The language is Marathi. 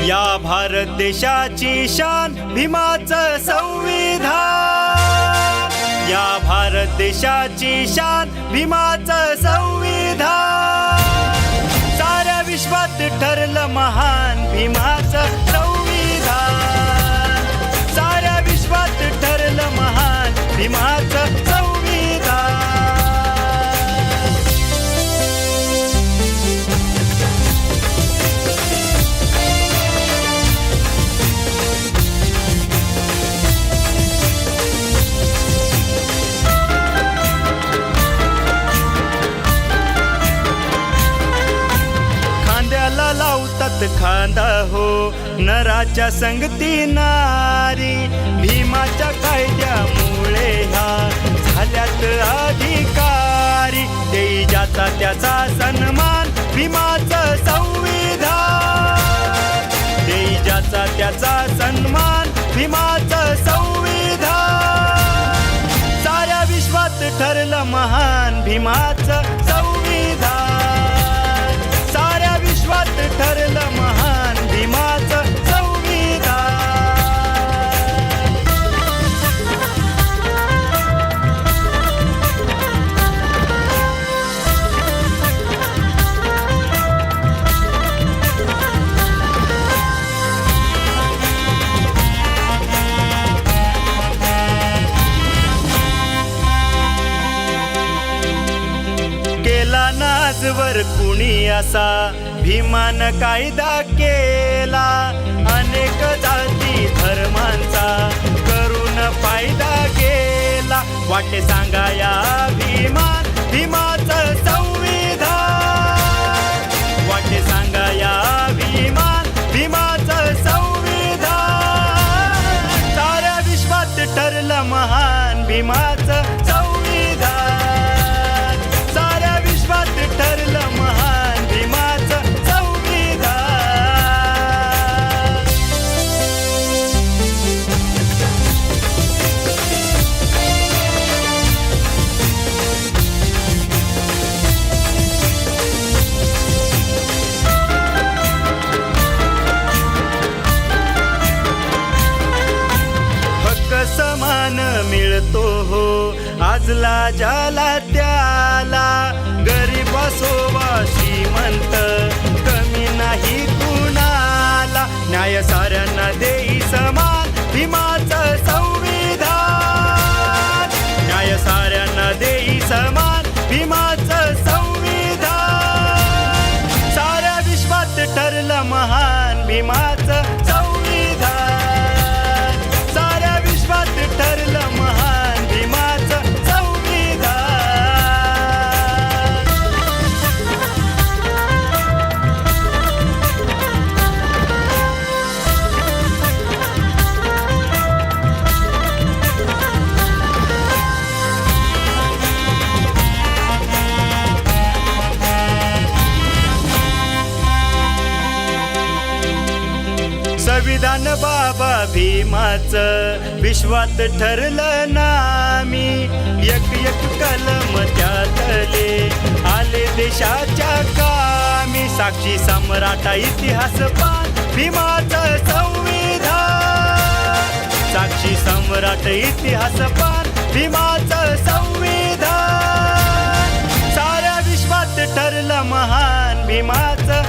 या भारत देशाची शान भीमाचं संविधान, या भारत देशाची शान भीमाचं संविधान, साऱ्या विश्वात ठरलं महान भीमाचं संविधान, साऱ्या विश्वात ठरलं महान भीमाचं संविधान। लावतात खांदा हो नराच्या संगती नारी, भीमाच्या कायद्यामुळे ह्या झाल्यात अधिकारी, देई ज्याचा त्याचा सन्मान भीमाचं संविधान, देई ज्याचा त्याचा सन्मान भीमाचं संविधान, साऱ्या विश्वात ठरलं महान भीमाचं संविधान, साऱ्या विश्वात ठरलं महान भीमाचं संविधान। केला नाजवर कुणी असा भीमान कायदा केला, अनेक जाती धर्मांचा करून फायदा गेला, वाटे सांगा या भीमान भीमाचं संविधान, वाटे सांगा या भीमान भीमाचं संविधान, साऱ्या विश्वात ठरलं महान भीमाचं संविधान, साऱ्या विश्वात ठरलं महान भीमाचं समान मिळतो हो आजला ज्याला त्याला, गरीब असो वा श्रीमंत कमी नाही कुणाला, न्याय साऱ्यांना देई समान भीमाचं संविधान, न्याय साऱ्यांना देई समान भीमाचं संविधान, साऱ्या विश्वात ठरलं महान भीमाचं संविधान, साऱ्या विश्वात ठरलं महान भीमाचं संविधान। संविधान बाबा भीमाचं विश्वात ठरलं नामी, एक एक कलम त्यातले आले देशाच्या कामी, साक्षी सम्राटा इतिहास पान भीमाचं संविधान, साक्षी सम्राट इतिहास पान भीमाचं संविधान, साऱ्या विश्वात ठरलं महान भीमाचं